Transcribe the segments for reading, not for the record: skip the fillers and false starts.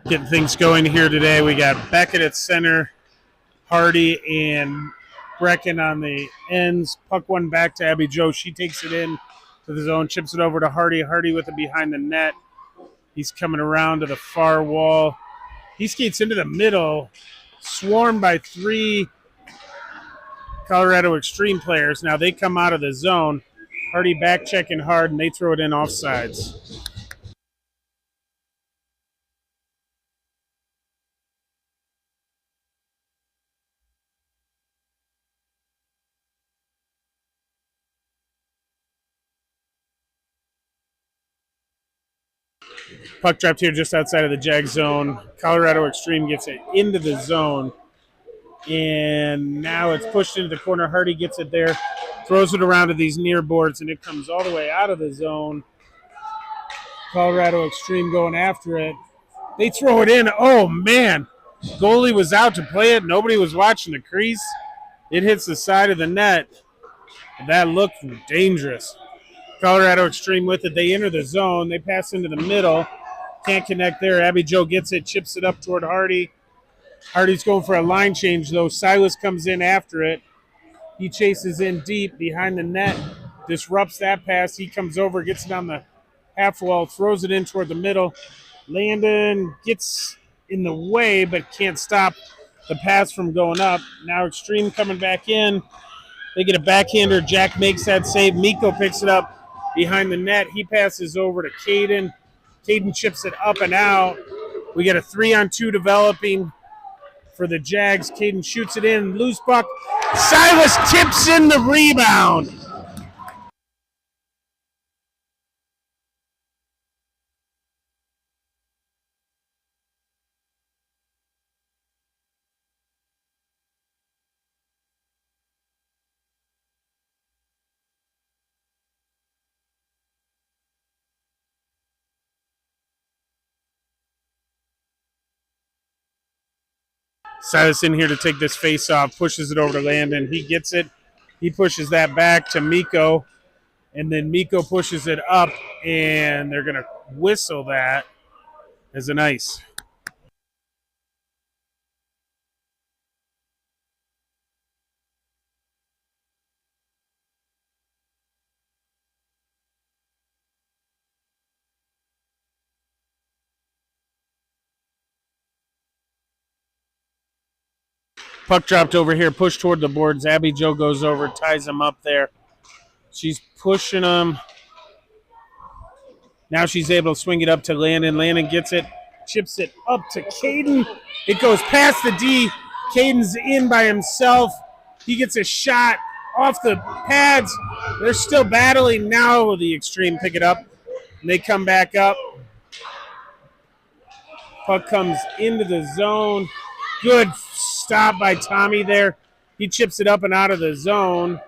Getting things going here today. We got Beckett at center, Hardy and Brecken on the ends. Puck one back to Abby Jo. She takes it in to the zone, chips it over to Hardy. Hardy with it behind the net. He's coming around to the far wall. He skates into the middle, swarmed by three Colorado Extreme players. Now they come out of the zone. Hardy back checking hard, and they throw it in offsides. Puck dropped here just outside of the Jag zone. Colorado Extreme gets it into the zone. And now it's pushed into the corner. Hardy gets it there, throws it around to these near boards, and it comes all the way out of the zone. Colorado Extreme going after it. They throw it in. Oh, man. Goalie was out to play it. Nobody was watching the crease. It hits the side of the net. That looked dangerous. Colorado Extreme with it. They enter the zone. They pass into the middle. Can't connect there. Abby Jo gets it, chips it up toward Hardy. Hardy's going for a line change, though. Silas comes in after it. He chases in deep behind the net, disrupts that pass. He comes over, gets it on the half wall, throws it in toward the middle. Landon gets in the way, but can't stop the pass from going up. Now Extreme coming back in. They get a backhander. Jack makes that save. Mikko picks it up behind the net. He passes over to Caden. Caden chips it up and out. We get a 3-on-2 developing for the Jags. Caden shoots it in. Loose puck. Silas tips in the rebound. Silas in here to take this face off, pushes it over to Landon. He gets it. He pushes that back to Mikko, and then Mikko pushes it up, and they're going to whistle that as an ice. Puck dropped over here, pushed toward the boards. Abby Jo goes over, ties him up there. She's pushing him. Now she's able to swing it up to Landon. Landon gets it, chips it up to Caden. It goes past the D. Caden's in by himself. He gets a shot off the pads. They're still battling. Now the Extreme pick it up, and they come back up. Puck comes into the zone. Good stop by Tommy there. He chips it up and out of the zone.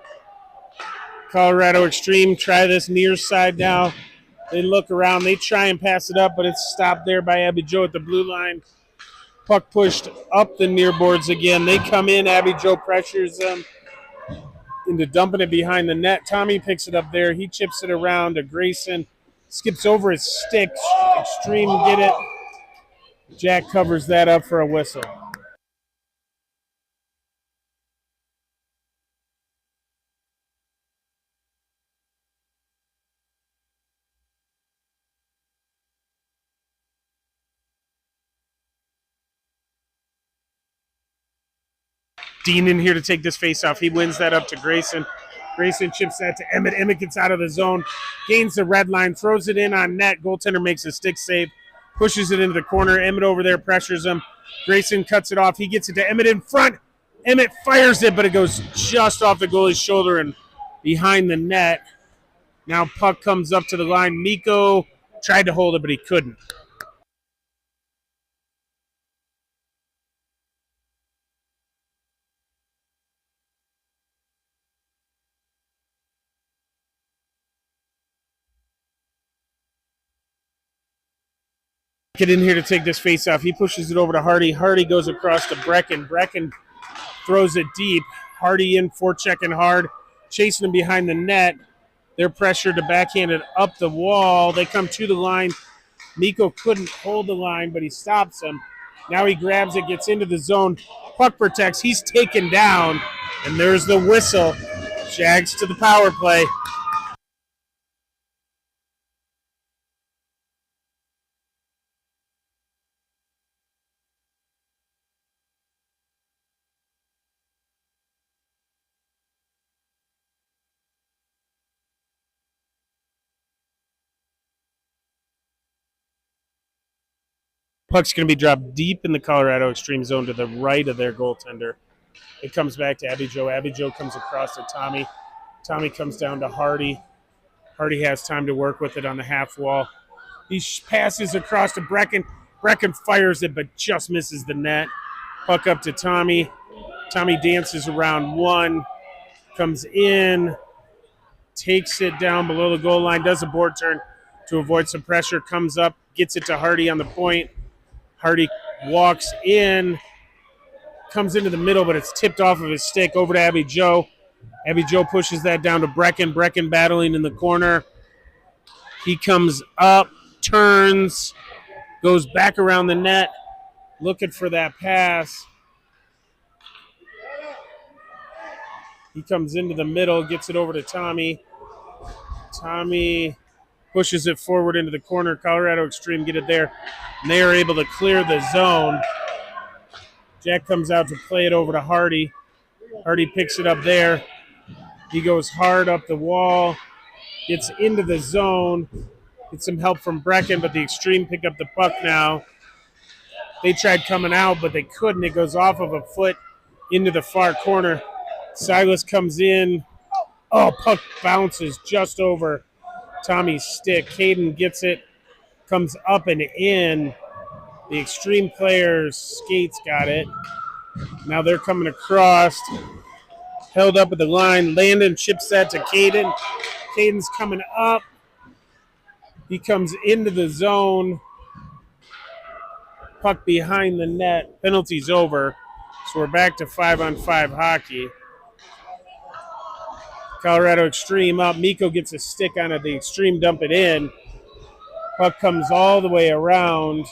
Colorado Extreme try this near side now. They look around. They try and pass it up, but it's stopped there by Abby Jo at the blue line. Puck pushed up the near boards again. They come in. Abby Jo pressures them into dumping it behind the net. Tommy picks it up there. He chips it around to Grayson. Skips over his stick. Extreme get it. Jack covers that up for a whistle. Dean in here to take this face off. He wins that up to Grayson. Grayson chips that to Emmett. Emmett gets out of the zone, gains the red line, throws it in on net. Goaltender makes a stick save, pushes it into the corner. Emmett over there pressures him. Grayson cuts it off. He gets it to Emmett in front. Emmett fires it, but it goes just off the goalie's shoulder and behind the net. Now puck comes up to the line. Mikko tried to hold it, but he couldn't. Get in here to take this face off. He pushes it over to Hardy. Hardy goes across to Brecken. Brecken throws it deep. Hardy in, forechecking hard, chasing him behind the net. They're pressured to backhand it up the wall. They come to the line. Miko couldn't hold the line, but he stops him. Now he grabs it, gets into the zone. Puck protects. He's taken down, and there's the whistle. Jags to the power play. Puck's going to be dropped deep in the Colorado Extreme zone to the right of their goaltender. It comes back to Abby Joe. Abby Joe comes across to Tommy. Tommy comes down to Hardy. Hardy has time to work with it on the half wall. He passes across to Brecken. Brecken fires it, but just misses the net. Puck up to Tommy. Tommy dances around one, comes in, takes it down below the goal line, does a board turn to avoid some pressure, comes up, gets it to Hardy on the point. Hardy walks in, comes into the middle, but it's tipped off of his stick over to Abby Joe. Abby Joe pushes that down to Brecken. Brecken battling in the corner. He comes up, turns, goes back around the net, looking for that pass. He comes into the middle, gets it over to Tommy. Tommy pushes it forward into the corner. Colorado Extreme get it there. And they are able to clear the zone. Jack comes out to play it over to Hardy. Hardy picks it up there. He goes hard up the wall, gets into the zone, gets some help from Brecken, but the Extreme pick up the puck now. They tried coming out, but they couldn't. It goes off of a foot into the far corner. Silas comes in. Oh, puck bounces just over Tommy's stick. Caden gets it, comes up and in. The Extreme players, Skates got it. Now they're coming across. Held up at the line. Landon chips that to Caden. Caden's coming up. He comes into the zone. Puck behind the net. Penalty's over. So we're back to 5-on-5 hockey. Colorado Extreme up. Miko gets a stick on it. The Extreme dump it in. Puck comes all the way around.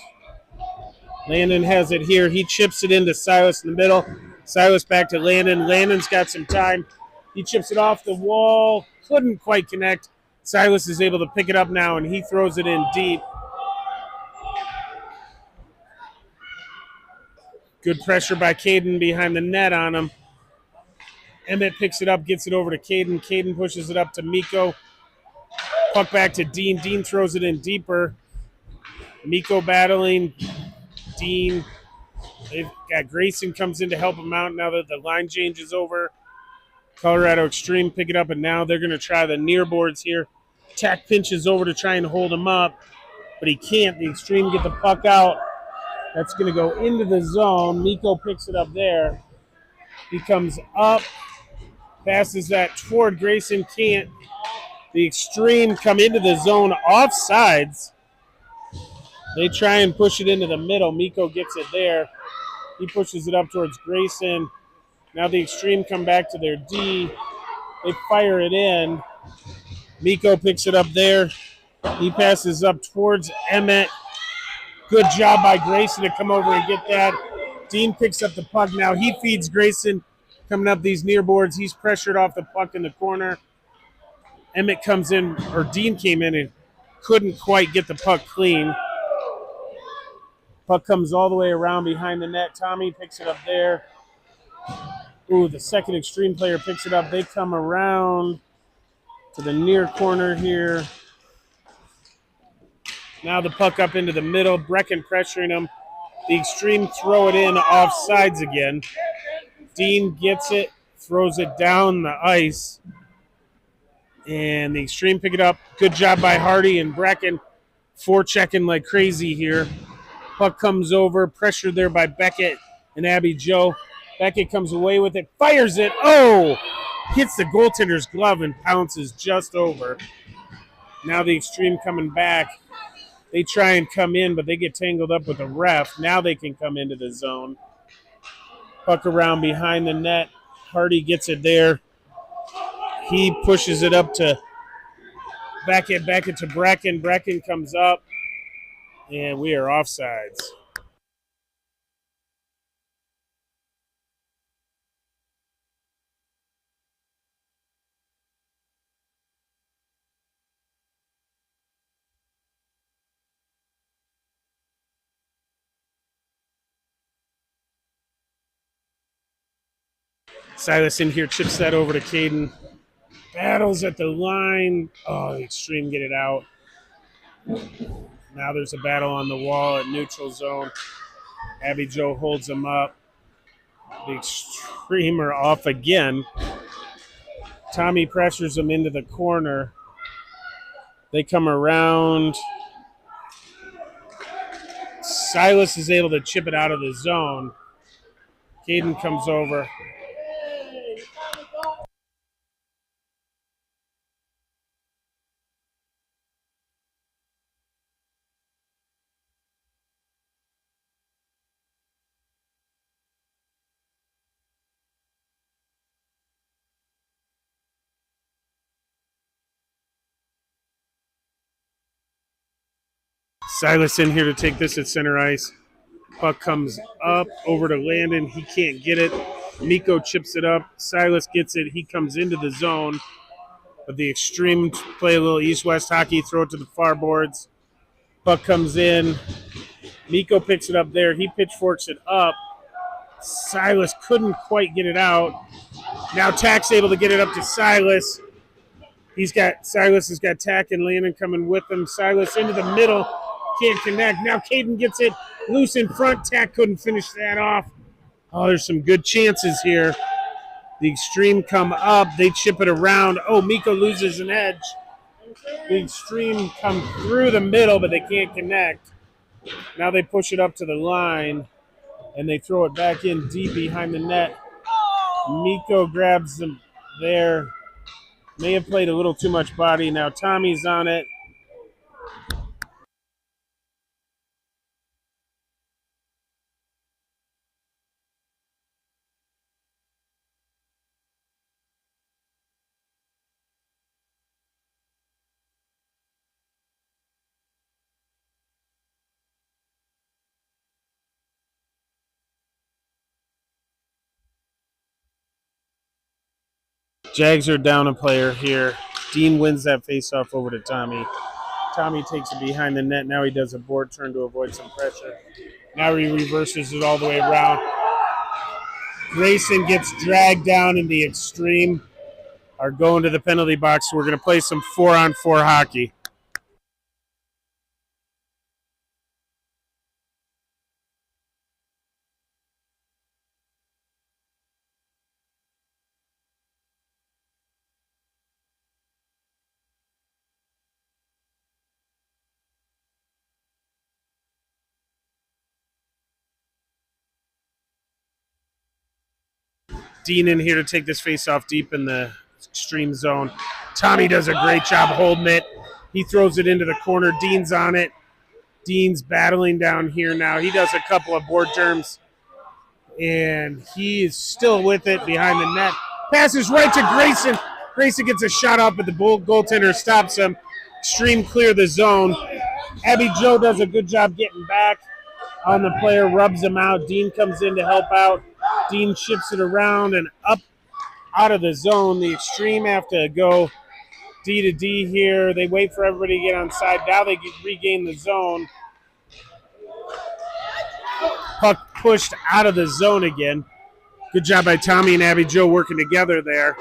Landon has it here. He chips it into Silas in the middle. Silas back to Landon. Landon's got some time. He chips it off the wall. Couldn't quite connect. Silas is able to pick it up now, and he throws it in deep. Good pressure by Caden behind the net on him. Emmett picks it up, gets it over to Caden. Caden pushes it up to Miko. Puck back to Dean. Dean throws it in deeper. Miko battling. Dean. They've got Grayson comes in to help him out now that the line change is over. Colorado Extreme pick it up, and now they're going to try the near boards here. Tack pinches over to try and hold him up, but he can't. The Extreme get the puck out. That's going to go into the zone. Miko picks it up there. He comes up, passes that toward Grayson. Can't. The Extreme come into the zone offsides. They try and push it into the middle. Miko gets it there. He pushes it up towards Grayson. Now the Extreme come back to their D. They fire it in. Miko picks it up there. He passes up towards Emmett. Good job by Grayson to come over and get that. Dean picks up the puck now. He feeds Grayson coming up these near boards. He's pressured off the puck in the corner. Emmett comes in, or Dean came in and couldn't quite get the puck clean. Puck comes all the way around behind the net. Tommy picks it up there. Ooh, the second Extreme player picks it up. They come around to the near corner here. Now the puck up into the middle. Brecken pressuring them. The Extreme throw it in off sides again. Dean gets it, throws it down the ice. And the Extreme pick it up. Good job by Hardy and Brecken. Forechecking like crazy here. Puck comes over, pressured there by Beckett and Abby Joe. Beckett comes away with it, fires it. Oh! Hits the goaltender's glove and pounces just over. Now the Extreme coming back. They try and come in, but they get tangled up with the ref. Now they can come into the zone. Puck around behind the net. Hardy gets it there. He pushes it up to Beckett to Brecken. Brecken comes up. And we are offsides. Silas in here chips that over to Caden. Battles at the line. Oh, the Extreme get it out. Now there's a battle on the wall at neutral zone. Abby Joe holds him up. The Extreme are off again. Tommy pressures him into the corner. They come around. Silas is able to chip it out of the zone. Caden comes over. Silas in here to take this at center ice. Puck comes up over to Landon. He can't get it. Miko chips it up. Silas gets it. He comes into the zone. But the Extreme play a little east-west hockey, throw it to the far boards. Puck comes in. Miko picks it up there. He pitchforks it up. Silas couldn't quite get it out. Now Tack's able to get it up to Silas. Silas has got Tack and Landon coming with him. Silas into the middle. Can't connect. Now Caden gets it loose in front. Tack couldn't finish that off. Oh, there's some good chances here. The Extreme come up. They chip it around. Oh, Miko loses an edge. The Extreme come through the middle, but they can't connect. Now they push it up to the line, and they throw it back in deep behind the net. Miko grabs them there. May have played a little too much body. Now Tommy's on it. Jags are down a player here. Dean wins that faceoff over to Tommy. Tommy takes it behind the net. Now he does a board turn to avoid some pressure. Now he reverses it all the way around. Grayson gets dragged down in the Extreme. Are going to the penalty box. We're going to play some 4-on-4 hockey. Dean in here to take this face off deep in the Extreme zone. Tommy does a great job holding it. He throws it into the corner. Dean's on it. Dean's battling down here now. He does a couple of board terms, and he is still with it behind the net. Passes right to Grayson. Grayson gets a shot up, but the goaltender stops him. Extreme clear the zone. Abby Joe does a good job getting back on the player, rubs him out. Dean comes in to help out. Dean shifts it around and up out of the zone. The Extreme have to go D to D here. They wait for everybody to get on side. Now they regain the zone. Puck pushed out of the zone again. Good job by Tommy and Abby Joe working together there.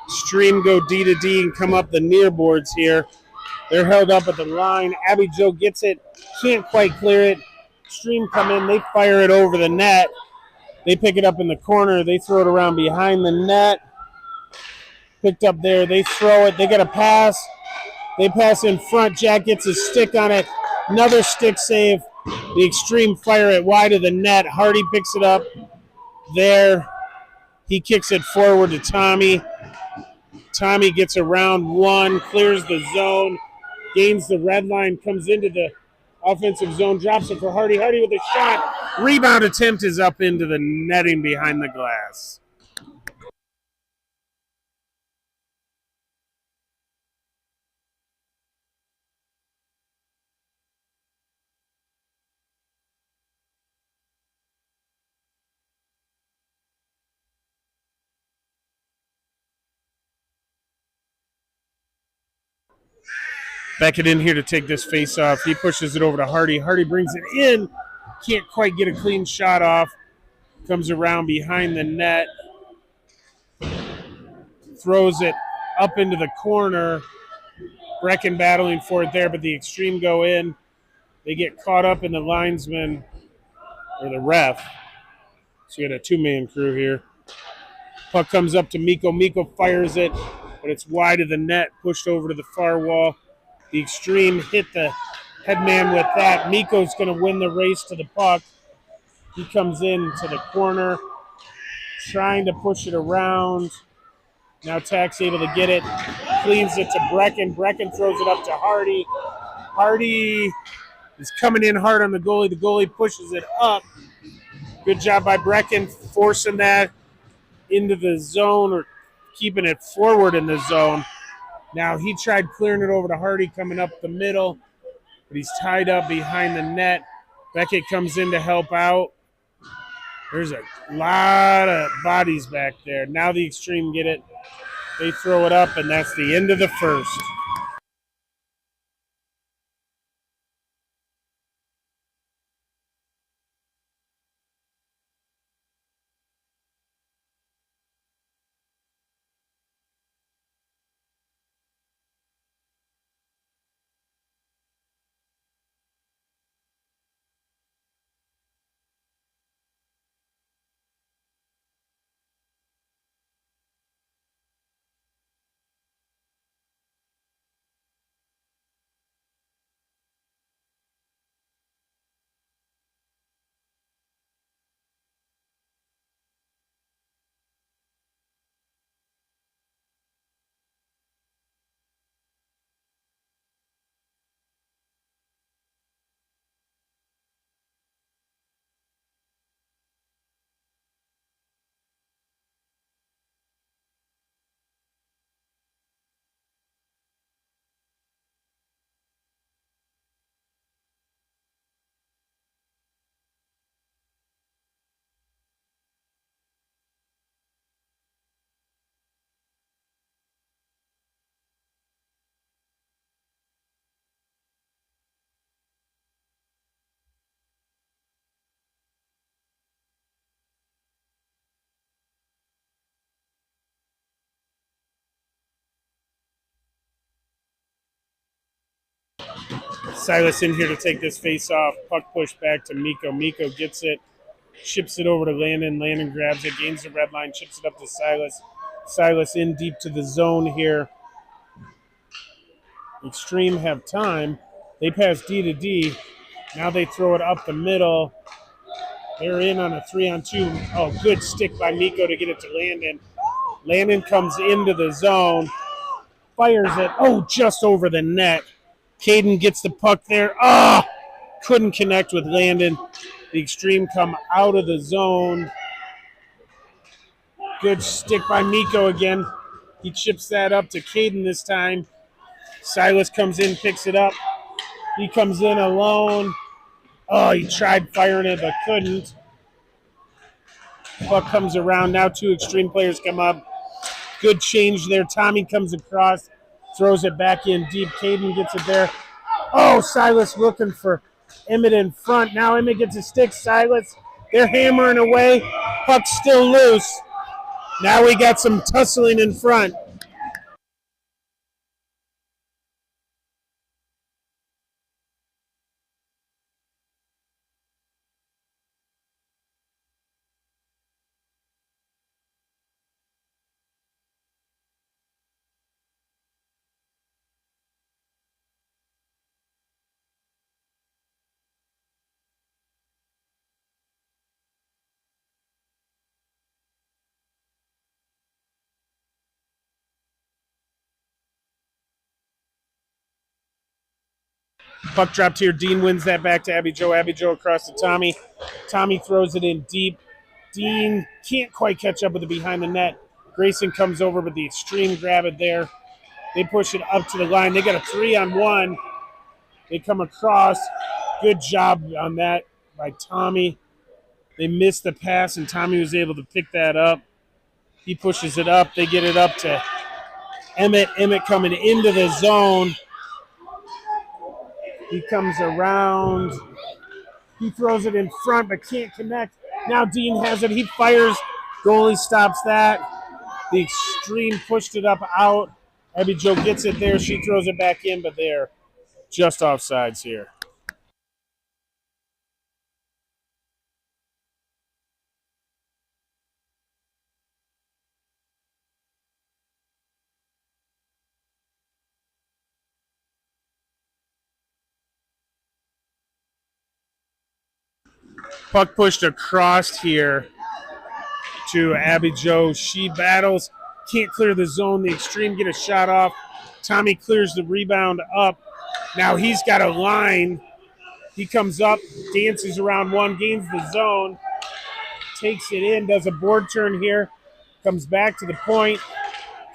Extreme go D to D and come up the near boards here. They're held up at the line. Abby Joe gets it. Can't quite clear it. Extreme come in. They fire it over the net. They pick it up in the corner. They throw it around behind the net. Picked up there. They throw it. They get a pass. They pass in front. Jack gets his stick on it. Another stick save. The Extreme fire it wide of the net. Hardy picks it up there. He kicks it forward to Tommy. Tommy gets around one, clears the zone, gains the red line, comes into the offensive zone, drops it for Hardy. Hardy with a shot. Rebound attempt is up into the netting behind the glass. Beckett in here to take this face off. He pushes it over to Hardy. Hardy brings it in. Can't quite get a clean shot off. Comes around behind the net. Throws it up into the corner. Brecken battling for it there, but the Extreme go in. They get caught up in the linesman or the ref. So you got a two-man crew here. Puck comes up to Miko. Miko fires it, but it's wide of the net, pushed over to the far wall. The Extreme hit the headman with that. Miko's going to win the race to the puck. He comes in to the corner, trying to push it around. Now Tack's able to get it. Cleans it to Brecken. Brecken throws it up to Hardy. Hardy is coming in hard on the goalie. The goalie pushes it up. Good job by Brecken forcing that into the zone or keeping it forward in the zone. Now he tried clearing it over to Hardy coming up the middle, but he's tied up behind the net. Beckett comes in to help out. There's a lot of bodies back there. Now the Extreme get it. They throw it up, and that's the end of the first. Silas in here to take this face off. Puck push back to Miko. Miko gets it, ships it over to Landon. Landon grabs it, gains the red line, chips it up to Silas. Silas in deep to the zone here. Extreme have time. They pass D to D. Now they throw it up the middle. They're in on a 3-on-2. Oh, good stick by Miko to get it to Landon. Landon comes into the zone, fires it. Oh, just over the net. Caden gets the puck there. Ah, couldn't connect with Landon. The Extreme come out of the zone. Good stick by Miko again. He chips that up to Caden this time. Silas comes in, picks it up. He comes in alone. Oh, he tried firing it but couldn't. Puck comes around. Now two Extreme players come up. Good change there. Tommy comes across, throws it back in deep. Caden gets it there. Oh, Silas looking for Emmett in front. Now Emmett gets a stick. Silas, they're hammering away. Puck's still loose. Now we got some tussling in front. Puck dropped here. Dean wins that back to Abby Joe. Abby Joe across to Tommy. Tommy throws it in deep. Dean can't quite catch up with it behind the net. Grayson comes over, but the Extreme grab it there. They push it up to the line. They got a 3-on-1. They come across. Good job on that by Tommy. They missed the pass, and Tommy was able to pick that up. He pushes it up. They get it up to Emmett. Emmett coming into the zone. He comes around. He throws it in front but can't connect. Now Dean has it. He fires. Goalie stops that. The Extreme pushed it up out. Abby Jo gets it there. She throws it back in, but they're just offsides here. Puck pushed across here to Abby Jo. She battles, can't clear the zone. The Extreme get a shot off. Tommy clears the rebound up. Now he's got a line. He comes up, dances around one, gains the zone, takes it in, does a board turn here, comes back to the point,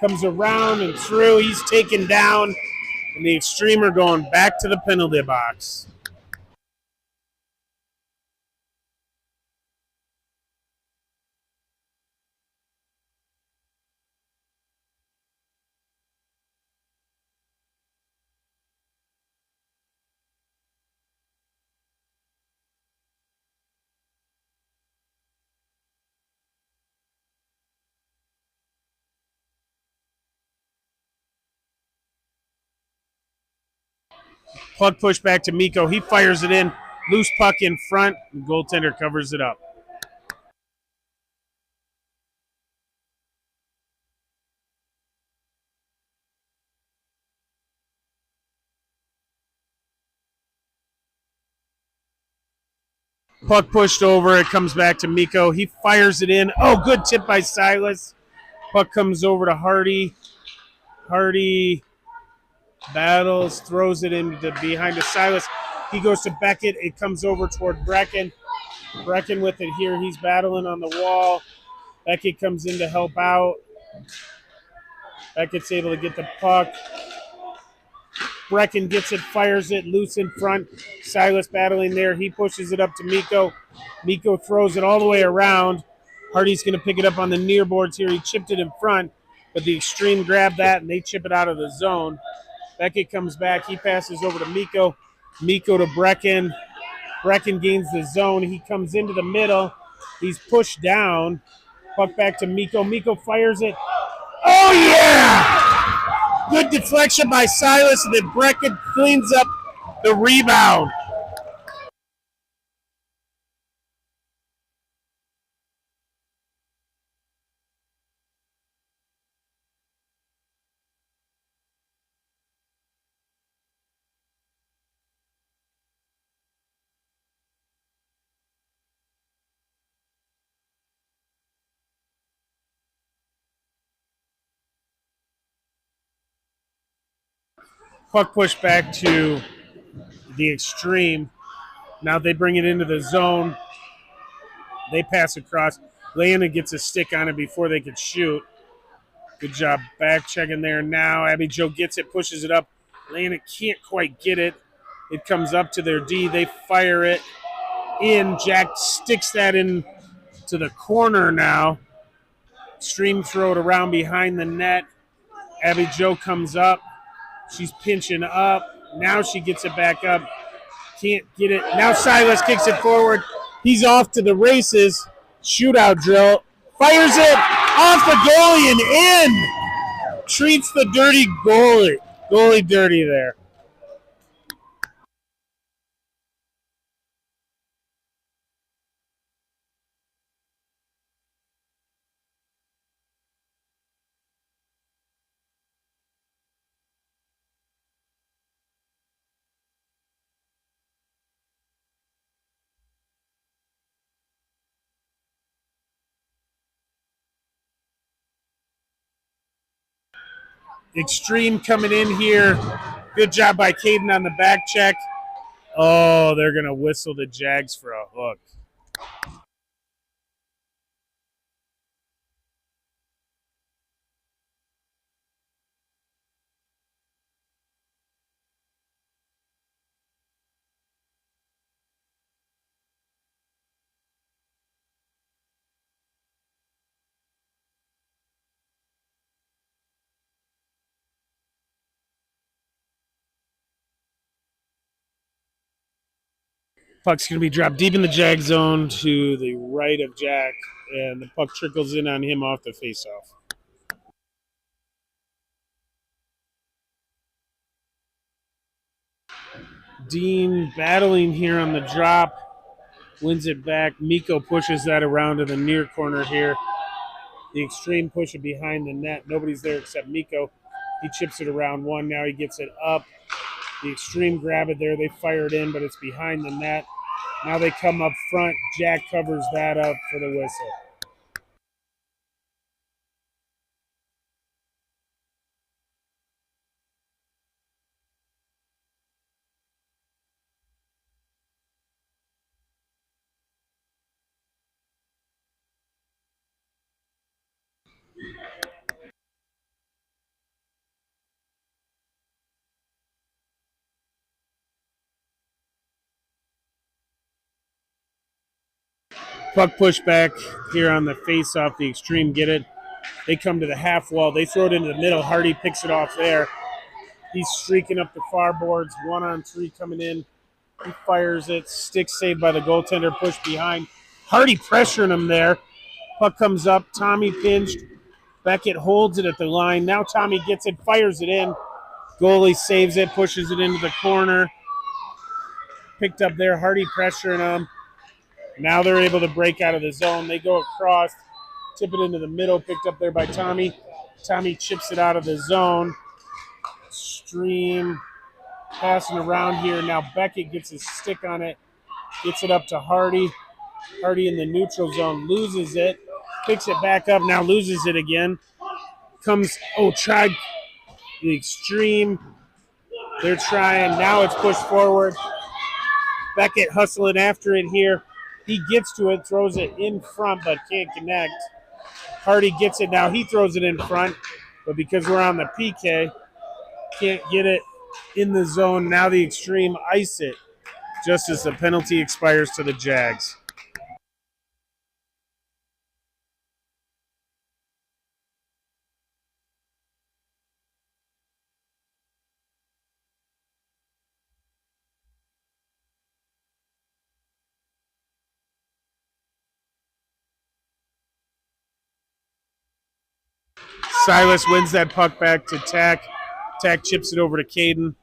comes around and through. He's taken down, and the Extreme are going back to the penalty box. Puck push back to Miko. He fires it in. Loose puck in front. The goaltender covers it up. Puck pushed over. It comes back to Miko. He fires it in. Oh, good tip by Silas. Puck comes over to Hardy. Hardy battles, throws it in behind to Silas. He goes to Beckett. It comes over toward Brecken. Brecken with it here. He's battling on the wall. Beckett comes in to help out. Beckett's able to get the puck. Brecken gets it, fires it, loose in front. Silas battling there. He pushes it up to Miko. Miko throws it all the way around. Hardy's going to pick it up on the near boards here. He chipped it in front, but the Extreme grabbed that, and they chip it out of the zone. Beckett comes back. He passes over to Miko. Miko to Brecken. Brecken gains the zone. He comes into the middle. He's pushed down. Puck back to Miko. Miko fires it. Oh, yeah! Good deflection by Silas, and then Brecken cleans up the rebound. Puck pushed back to the Extreme. Now they bring it into the zone. They pass across. Leona gets a stick on it before they could shoot. Good job back checking there now. Abby Jo gets it, pushes it up. Leona can't quite get it. It comes up to their D. They fire it in. Jack sticks that in to the corner now. Extreme throw it around behind the net. Abby Jo comes up. She's pinching up. Now she gets it back up. Can't get it. Now Silas kicks it forward. He's off to the races. Shootout drill. Fires it off the goalie and in. Treats the dirty goalie. Goalie dirty there. Extreme coming in here. Good job by Caden on the back check. Oh, they're going to whistle the Jags for a hook. Puck's going to be dropped deep in the Jag zone to the right of Jack, and the puck trickles in on him off the faceoff. Dean battling here on the drop, wins it back. Miko pushes that around to the near corner here. The extreme push it behind the net. Nobody's there except Miko. He chips it around one. Now he gets it up. The extreme grab it there. They fire it in, but it's behind the net. Now they come up front. Jack covers that up for the whistle. Puck push back here on the face-off. The extreme get it. They come to the half wall. They throw it into the middle. Hardy picks it off there. He's streaking up the far boards. 1-on-3 coming in. He fires it. Stick saved by the goaltender. Push behind. Hardy pressuring him there. Puck comes up. Tommy pinched. Beckett holds it at the line. Now Tommy gets it. Fires it in. Goalie saves it. Pushes it into the corner. Picked up there. Hardy pressuring him. Now they're able to break out of the zone. They go across. Tip it into the middle. Picked up there by Tommy. Tommy chips it out of the zone. Stream passing around here. Now Beckett gets his stick on it. Gets it up to Hardy. Hardy in the neutral zone. Loses it. Picks it back up. Now loses it again. Tried the extreme. They're trying. Now it's pushed forward. Beckett hustling after it here. He gets to it, throws it in front, but can't connect. Hardy gets it now. He throws it in front, but because we're on the PK, can't get it in the zone. Now the extreme ice it just as the penalty expires to the Jags. Silas wins that puck back to Tack. Tack chips it over to Caden.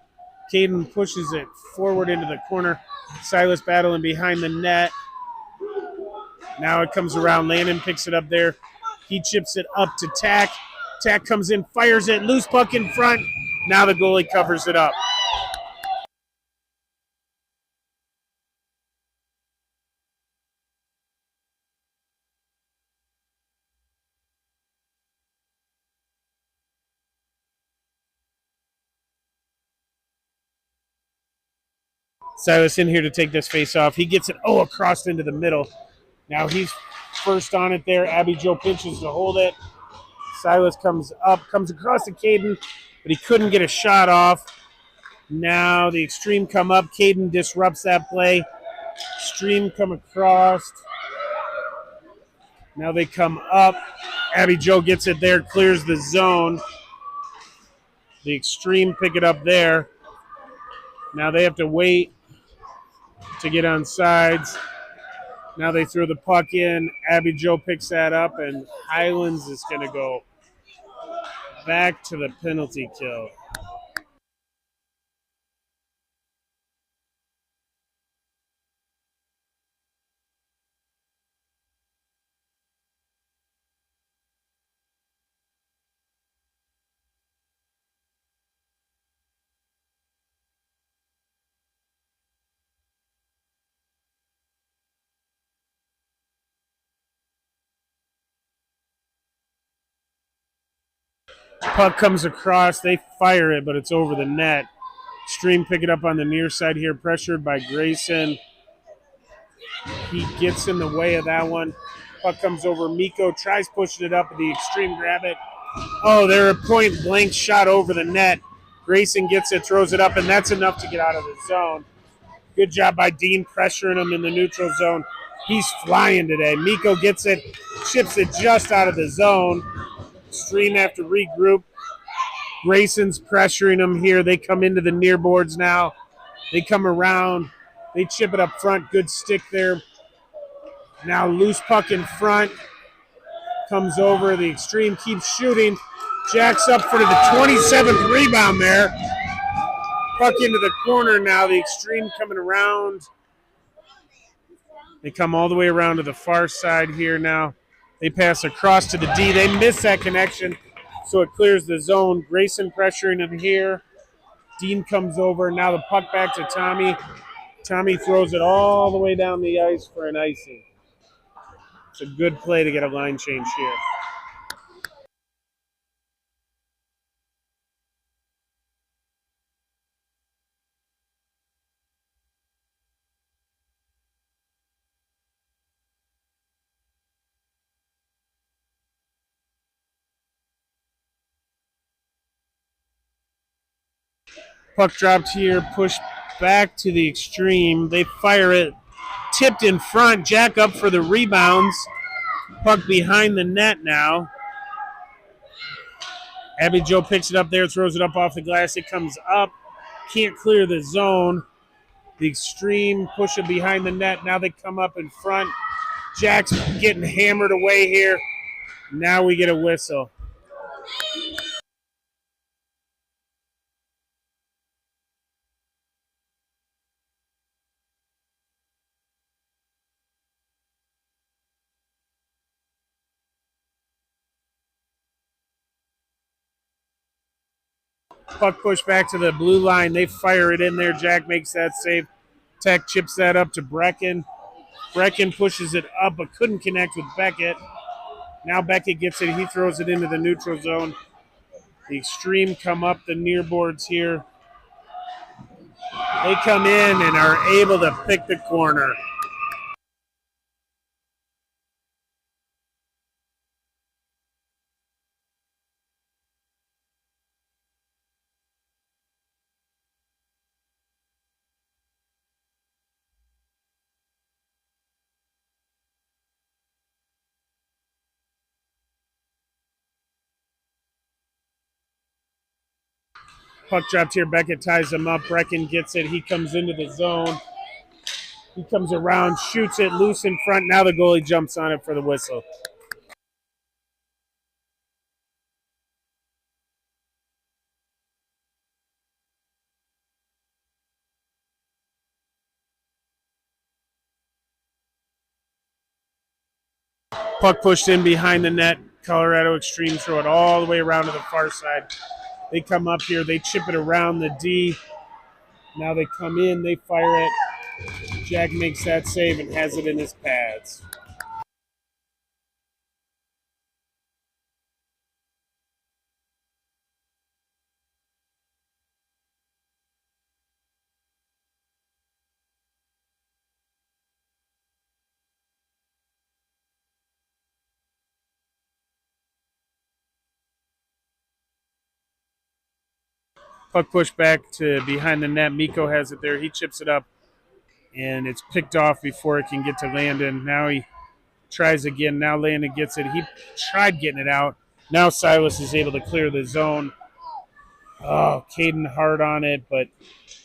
Caden pushes it forward into the corner. Silas battling behind the net. Now it comes around. Landon picks it up there. He chips it up to Tack. Tack comes in, fires it. Loose puck in front. Now the goalie covers it up. Silas in here to take this face off. He gets it across into the middle. Now he's first on it there. Abby Joe pinches to hold it. Silas comes across to Caden, but he couldn't get a shot off. Now the extreme come up. Caden disrupts that play. Extreme come across. Now they come up. Abby Joe gets it there, clears the zone. The extreme pick it up there. Now they have to wait to get on sides. Now they throw the puck in. Abby Joe picks that up, and Highlands is going to go back to the penalty kill. Puck comes across. They fire it, but it's over the net. Stream pick it up on the near side here, pressured by Grayson. He gets in the way of that one. Puck comes over. Miko tries pushing it up, but the extreme grab it. They're a point blank shot over the net. Grayson gets it, throws it up, and that's enough to get out of the zone. Good job by Dean pressuring him in the neutral zone. He's flying today. Miko gets it, chips it just out of the zone. Stream have to regroup. Grayson's pressuring them here. They come into the near boards now. They come around. They chip it up front. Good stick there. Now loose puck in front. Comes over. The Extreme keeps shooting. Jacks up for the 27th rebound there. Puck into the corner now. The Extreme coming around. They come all the way around to the far side here now. They pass across to the D. They miss that connection, so it clears the zone. Grayson pressuring him here. Dean comes over. Now the puck back to Tommy. Tommy throws it all the way down the ice for an icing. It's a good play to get a line change here. Puck dropped here, pushed back to the Extreme. They fire it, tipped in front. Jack up for the rebounds. Puck behind the net now. Abby Joe picks it up there, throws it up off the glass. It comes up, can't clear the zone. The Extreme push it behind the net. Now they come up in front. Jack's getting hammered away here. Now we get a whistle. Puck push back to the blue line. They fire it in there. Jack makes that save. Tech chips that up to Brecken. Brecken pushes it up but couldn't connect with Beckett. Now Beckett gets it. He throws it into the neutral zone. The Extreme come up the near boards here. They come in and are able to pick the corner. Puck dropped here. Beckett ties him up. Brecken gets it. He comes into the zone. He comes around, shoots it loose in front. Now the goalie jumps on it for the whistle. Puck pushed in behind the net. Colorado Extreme throw it all the way around to the far side. They come up here. They chip it around the D. Now they come in. They fire it. Jack makes that save and has it in his pads. Puck pushed back to behind the net. Miko has it there. He chips it up, and it's picked off before it can get to Landon. Now he tries again. Now Landon gets it. He tried getting it out. Now Silas is able to clear the zone. Oh, Caden hard on it, but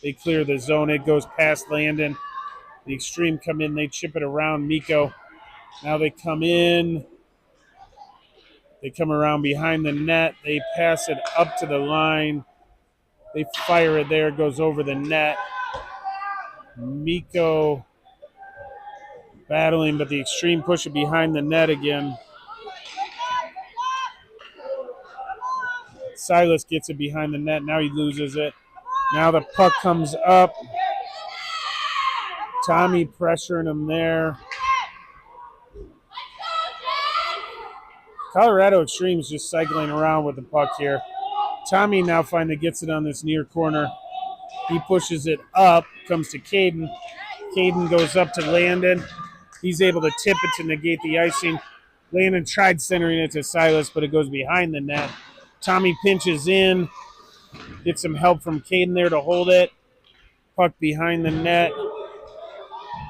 they clear the zone. It goes past Landon. The Extreme come in. They chip it around Miko. Now they come in. They come around behind the net. They pass it up to the line. They fire it there. It goes over the net. Miko battling, but the Extreme push it behind the net again. Silas gets it behind the net. Now he loses it. Now the puck comes up. Tommy pressuring him there. Colorado Extreme's just cycling around with the puck here. Tommy now finally gets it on this near corner. He pushes it up, comes to Caden. Caden goes up to Landon. He's able to tip it to negate the icing. Landon tried centering it to Silas, but it goes behind the net. Tommy pinches in, gets some help from Caden there to hold it. Puck behind the net.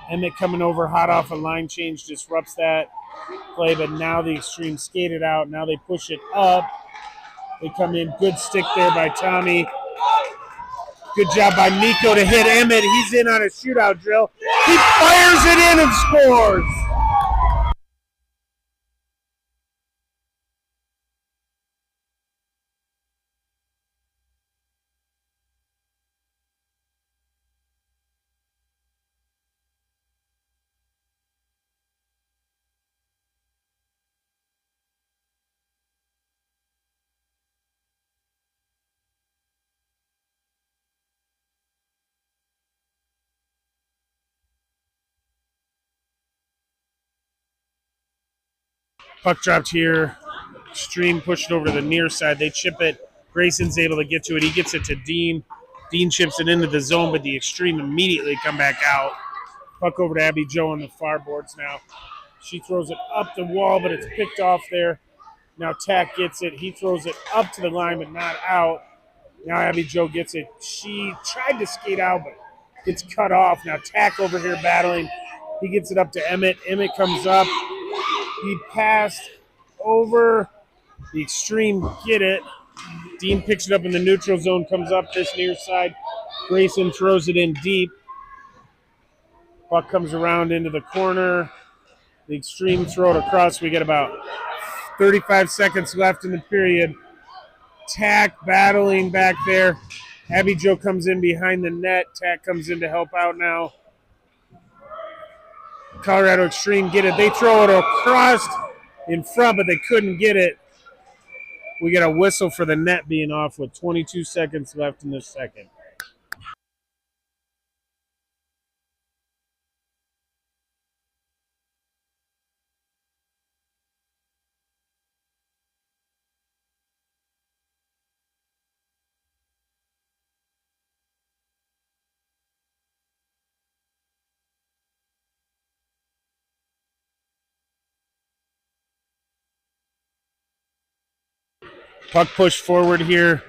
Emmett coming over hot off a line change disrupts that play, but now the Extreme skate it out. Now they push it up. They come in. Good stick there by Tommy. Good job by Nico to hit Emmett. He's in on a shootout drill. He fires it in and scores. Puck dropped here. Extreme pushed it over to the near side. They chip it. Grayson's able to get to it. He gets it to Dean. Dean chips it into the zone, but the Extreme immediately come back out. Puck over to Abby Jo on the far boards now. She throws it up the wall, but it's picked off there. Now Tack gets it. He throws it up to the line, but not out. Now Abby Jo gets it. She tried to skate out, but gets cut off. Now Tack over here battling. He gets it up to Emmett. Emmett comes up. He passed over. The Extreme get it. Dean picks it up in the neutral zone, comes up this near side. Grayson throws it in deep. Puck comes around into the corner. The Extreme throw it across. We get about 35 seconds left in the period. Tack battling back there. Abby Jo comes in behind the net. Tack comes in to help out now. Colorado Extreme get it. They throw it across in front, but they couldn't get it. We get a whistle for the net being off with 22 seconds left in this second. Puck pushed forward here.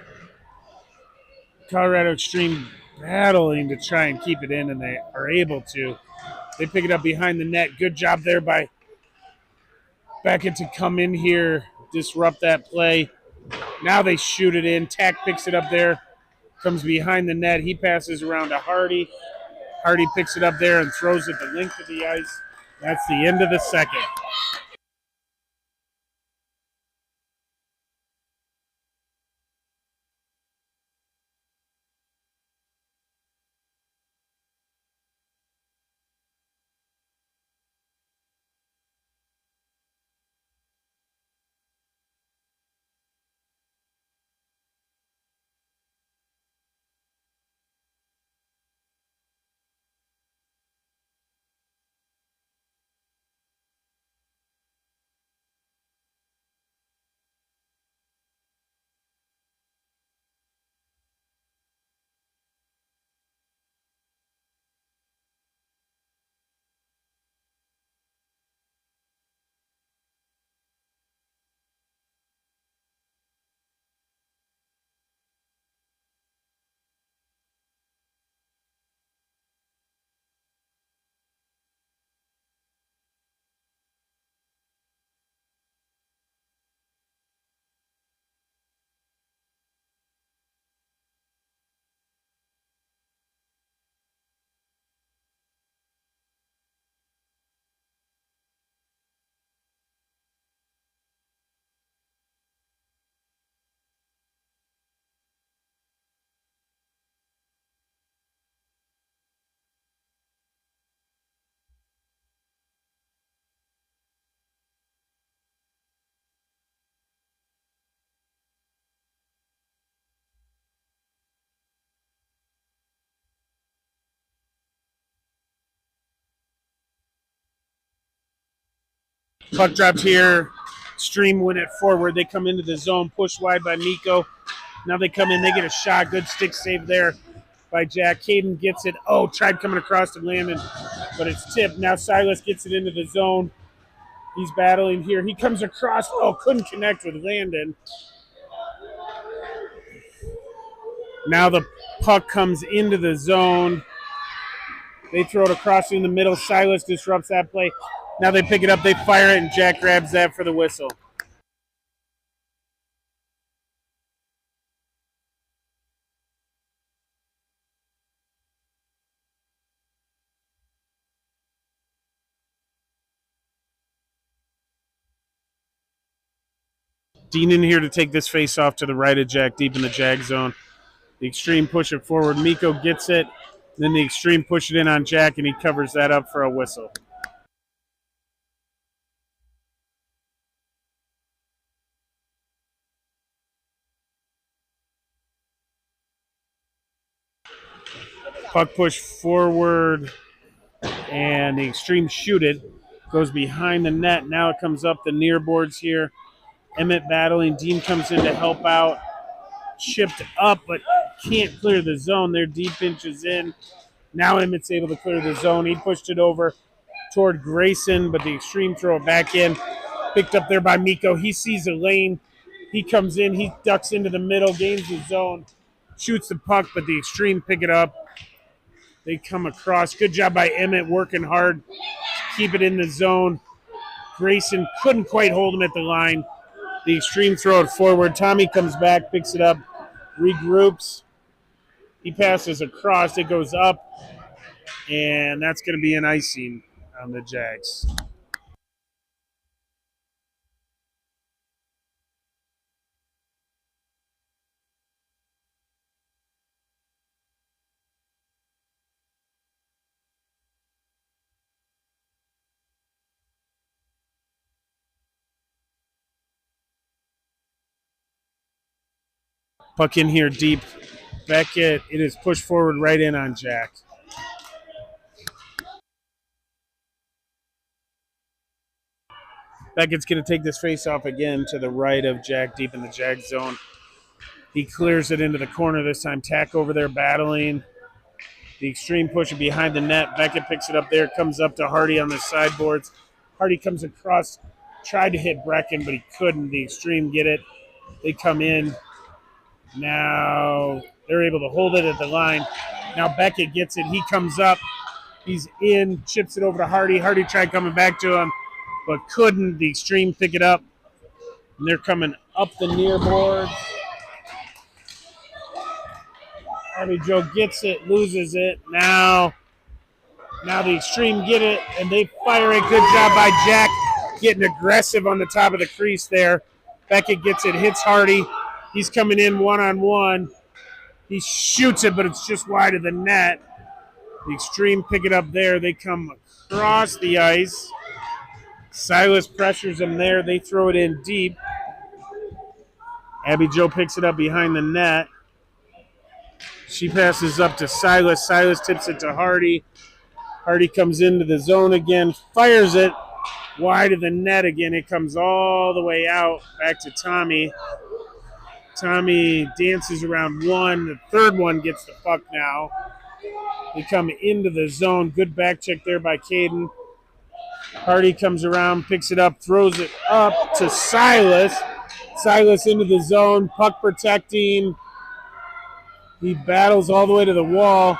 Colorado Extreme battling to try and keep it in, and they are able to. They pick it up behind the net. Good job there by Beckett to come in here, disrupt that play. Now they shoot it in. Tack picks it up there, comes behind the net. He passes around to Hardy. Hardy picks it up there and throws it the length of the ice. That's the end of the second. Puck dropped here. Stream win it forward. They come into the zone, push wide by Nico. Now they come in, they get a shot. Good stick save there by Jack. Caden gets it. Oh, tried coming across to Landon, but it's tipped. Now Silas gets it into the zone. He's battling here. He comes across. Oh, couldn't connect with Landon. Now the puck comes into the zone. They throw it across in the middle. Silas disrupts that play. Now they pick it up. They fire it, and Jack grabs that for the whistle. Dean in here to take this face off to the right of Jack, deep in the Jag zone. The extreme push it forward. Miko gets it. Then the extreme push it in on Jack, and he covers that up for a whistle. Puck push forward, and the extreme shoot it. Goes behind the net. Now it comes up the near boards here. Emmett battling. Dean comes in to help out. Chipped up, but can't clear the zone. They're deep inches in. Now Emmett's able to clear the zone. He pushed it over toward Grayson, but the extreme throw it back in. Picked up there by Miko. He sees a lane. He comes in. He ducks into the middle, gains the zone, shoots the puck, but the extreme pick it up. They come across. Good job by Emmett, working hard to keep it in the zone. Grayson couldn't quite hold him at the line. The extreme throw it forward. Tommy comes back, picks it up, regroups. He passes across. It goes up, and that's going to be an icing on the Jags. Puck in here deep. Beckett, it is pushed forward right in on Jack. Beckett's going to take this face off again to the right of Jack, deep in the Jag zone. He clears it into the corner this time. Tack over there battling. The extreme push behind the net. Beckett picks it up there, comes up to Hardy on the sideboards. Hardy comes across, tried to hit Brecken, but he couldn't. The extreme get it. They come in. Now they're able to hold it at the line. Now Beckett gets it. He comes up. He's in, chips it over to Hardy. Hardy tried coming back to him, but couldn't. The extreme pick it up. And they're coming up the near boards. Hardy Joe gets it, loses it. Now the extreme get it, and they fire it. Good job by Jack getting aggressive on the top of the crease there. Beckett gets it, hits Hardy. He's coming in one-on-one. He shoots it, but it's just wide of the net. The extreme pick it up there. They come across the ice. Silas pressures them there. They throw it in deep. Abby Jo picks it up behind the net. She passes up to Silas. Silas tips it to Hardy. Hardy comes into the zone again, fires it wide of the net again. It comes all the way out, back to Tommy. Tommy dances around one. The third one gets the puck now. They come into the zone. Good back check there by Caden. Hardy comes around, picks it up, throws it up to Silas. Silas into the zone, puck protecting. He battles all the way to the wall.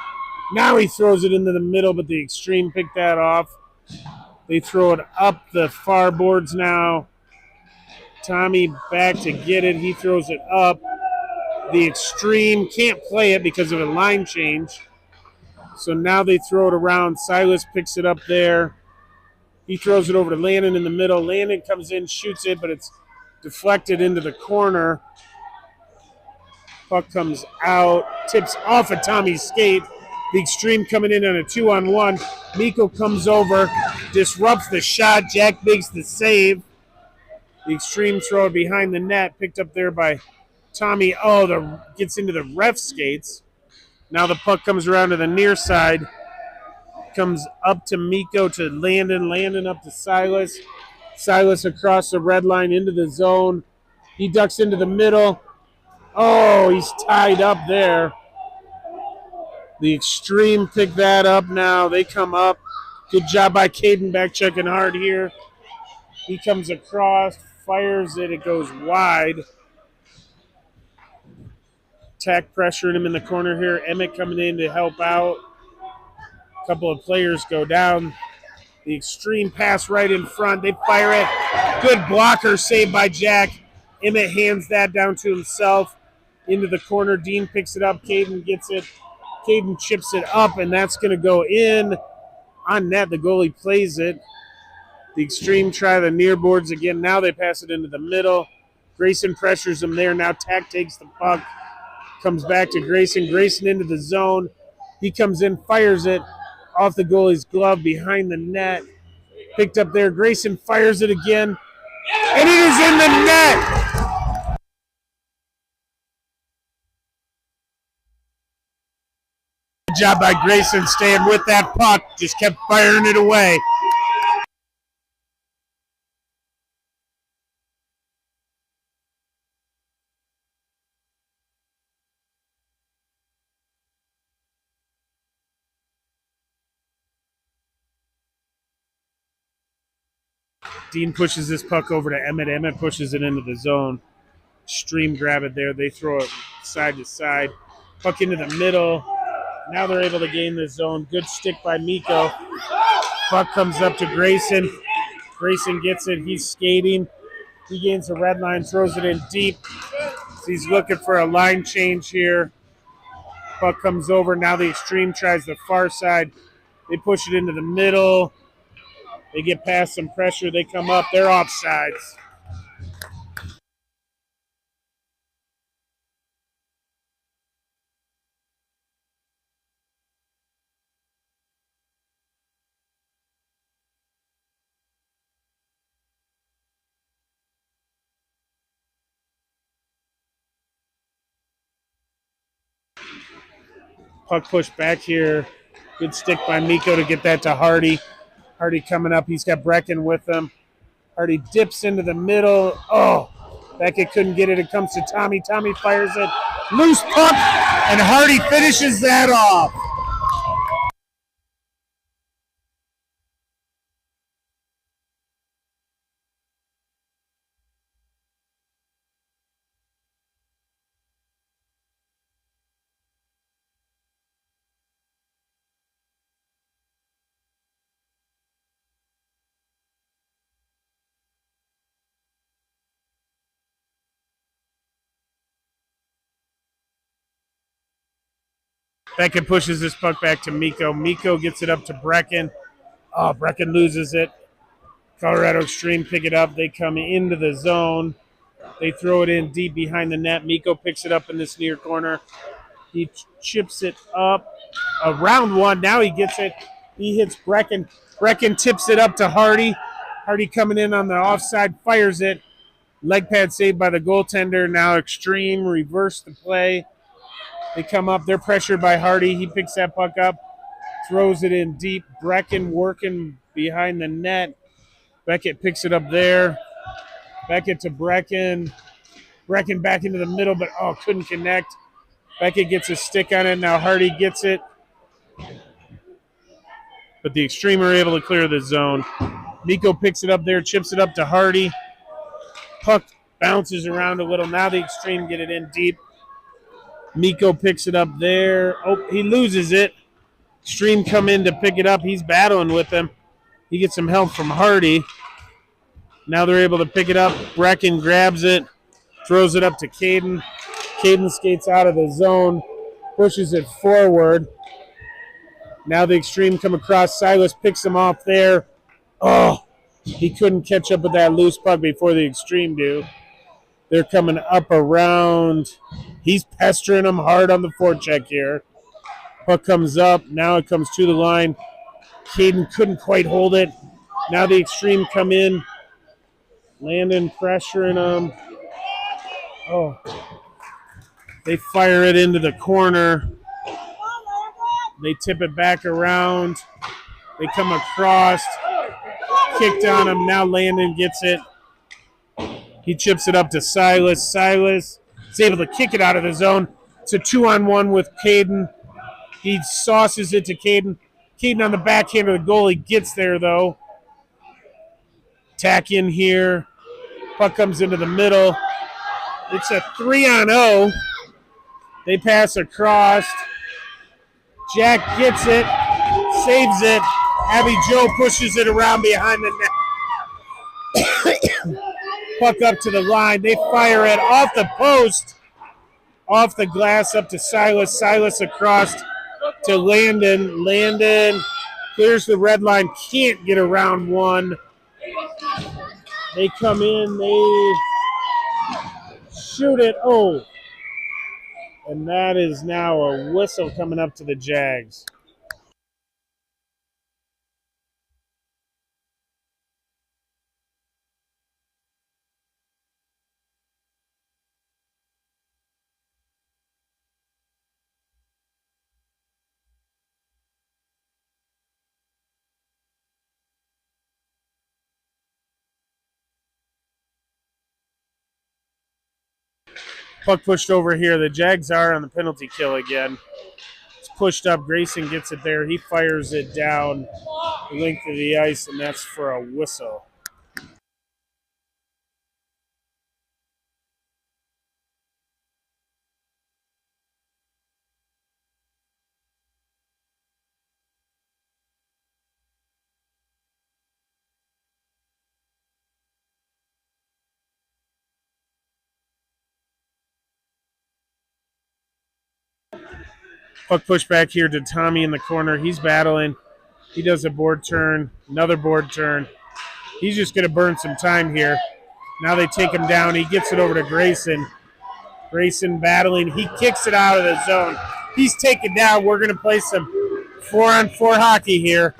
Now he throws it into the middle, but the extreme picked that off. They throw it up the far boards now. Tommy back to get it. He throws it up. The extreme can't play it because of a line change. So now they throw it around. Silas picks it up there. He throws it over to Landon in the middle. Landon comes in, shoots it, but it's deflected into the corner. Puck comes out, tips off of Tommy's skate. The extreme coming in on a 2-on-1. Miko comes over, disrupts the shot. Jack makes the save. The extreme throw it behind the net, picked up there by Tommy. Gets into the ref skates. Now the puck comes around to the near side. Comes up to Miko to Landon. Landon up to Silas. Silas across the red line into the zone. He ducks into the middle. Oh, he's tied up there. The extreme pick that up now. They come up. Good job by Caden back checking hard here. He comes across, fires it. It goes wide. Tack pressuring him in the corner here. Emmett coming in to help out. A couple of players go down. The extreme pass right in front. They fire it. Good blocker saved by Jack. Emmett hands that down to himself. Into the corner. Dean picks it up. Caden gets it. Caden chips it up, and that's going to go in on net. The goalie plays it. The extreme try the near boards again. Now they pass it into the middle. Grayson pressures him there. Now Tack takes the puck. Comes back to Grayson. Grayson into the zone. He comes in, fires it off the goalie's glove behind the net. Picked up there. Grayson fires it again. And it is in the net. Good job by Grayson staying with that puck. Just kept firing it away. Dean pushes this puck over to Emmett. Emmett pushes it into the zone. Stream grab it there. They throw it side to side. Puck into the middle. Now they're able to gain the zone. Good stick by Mikko. Puck comes up to Grayson. Grayson gets it. He's skating. He gains the red line, throws it in deep. So he's looking for a line change here. Puck comes over. Now the Extreme tries the far side. They push it into the middle. They get past some pressure. They come up. They're offsides. Puck pushed back here. Good stick by Mikko to get that to Hardy. Hardy coming up. He's got Brecken with him. Hardy dips into the middle. Oh, Beckett couldn't get it. It comes to Tommy. Tommy fires it. Loose puck, and Hardy finishes that off. Beckett pushes this puck back to Mikko. Mikko gets it up to Brecken. Oh, Brecken loses it. Colorado Extreme pick it up. They come into the zone. They throw it in deep behind the net. Mikko picks it up in this near corner. He chips it up around one. Now he gets it. He hits Brecken. Brecken tips it up to Hardy. Hardy coming in on the offside, fires it. Leg pad saved by the goaltender. Now Extreme reverse the play. They come up. They're pressured by Hardy. He picks that puck up, throws it in deep. Brecken working behind the net. Beckett picks it up there. Beckett to Brecken. Brecken back into the middle, but couldn't connect. Beckett gets a stick on it. Now Hardy gets it. But the Extreme are able to clear the zone. Mikko picks it up there, chips it up to Hardy. Puck bounces around a little. Now the Extreme get it in deep. Mikko picks it up there. Oh, he loses it. Extreme come in to pick it up. He's battling with them. He gets some help from Hardy. Now they're able to pick it up. Brecken grabs it, throws it up to Caden. Caden skates out of the zone, pushes it forward. Now the Extreme come across. Silas picks him off there. Oh, he couldn't catch up with that loose puck before the Extreme do. They're coming up around. He's pestering them hard on the forecheck here. Puck comes up. Now it comes to the line. Caden couldn't quite hold it. Now the Extreme come in. Landon pressuring them. Oh. They fire it into the corner. They tip it back around. They come across. Kicked on him. Now Landon gets it. He chips it up to Silas. Silas is able to kick it out of the zone. It's a 2-on-1 with Caden. He sauces it to Caden. Caden on the backhand of the goal. He gets there, though. Tack in here. Puck comes into the middle. It's a 3-on-0. They pass across. Jack gets it. Saves it. Abby Joe pushes it around behind the net. Puck up to the line. They fire it off the post, off the glass up to Silas. Silas across to Landon. Landon clears the red line. Can't get around one. They come in. They shoot it. Oh. And that is now a whistle coming up to the Jags. Puck pushed over here. The Jags are on the penalty kill again. It's pushed up. Grayson gets it there. He fires it down the length of the ice, and that's for a whistle. Puck push back here to Tommy in the corner. He's battling. He does a board turn, another board turn. He's just going to burn some time here. Now they take him down. He gets it over to Grayson. Grayson battling. He kicks it out of the zone. He's taken down. We're going to play some 4-on-4 hockey here.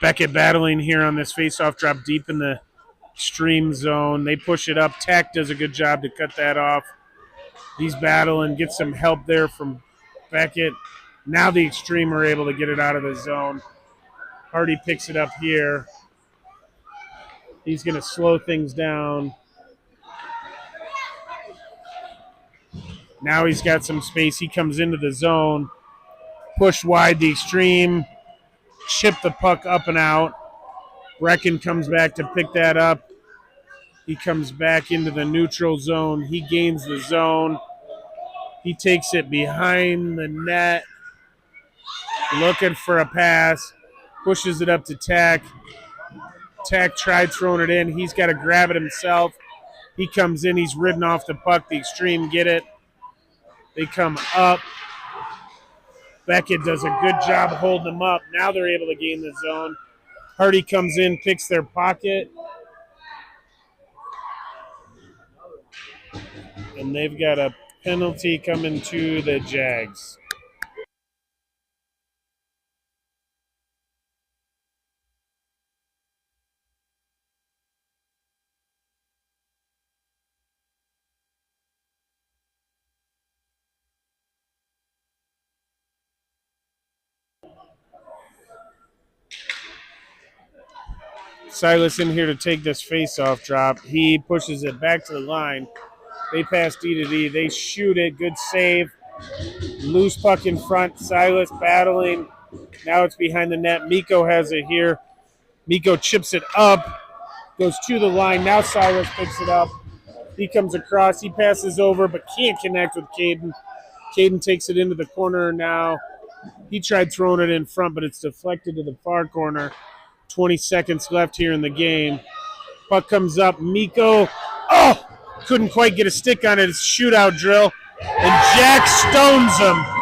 Beckett battling here on this faceoff drop deep in the stream zone. They push it up. Tack does a good job to cut that off. He's battling, gets some help there from Beckett. Now the Extreme are able to get it out of the zone. Hardy picks it up here. He's going to slow things down. Now he's got some space. He comes into the zone. Push wide the Extreme. Chip the puck up and out. Brecken comes back to pick that up. He comes back into the neutral zone. He gains the zone. He takes it behind the net. Looking for a pass. Pushes it up to Tack. Tack tried throwing it in. He's got to grab it himself. He comes in. He's ridden off the puck. The Extreme get it. They come up. Beckett does a good job holding them up. Now they're able to gain the zone. Hardy comes in, picks their pocket. And they've got a penalty coming to the Jags. Silas in here to take this face-off drop. He pushes it back to the line. They pass D to D. They shoot it. Good save. Loose puck in front. Silas battling. Now it's behind the net. Mikko has it here. Mikko chips it up. Goes to the line. Now Silas picks it up. He comes across. He passes over but can't connect with Caden. Caden takes it into the corner now. He tried throwing it in front, but it's deflected to the far corner. 20 seconds left here in the game. Puck comes up. Mikko. Oh! Couldn't quite get a stick on it. It's a shootout drill. And Jack stones him.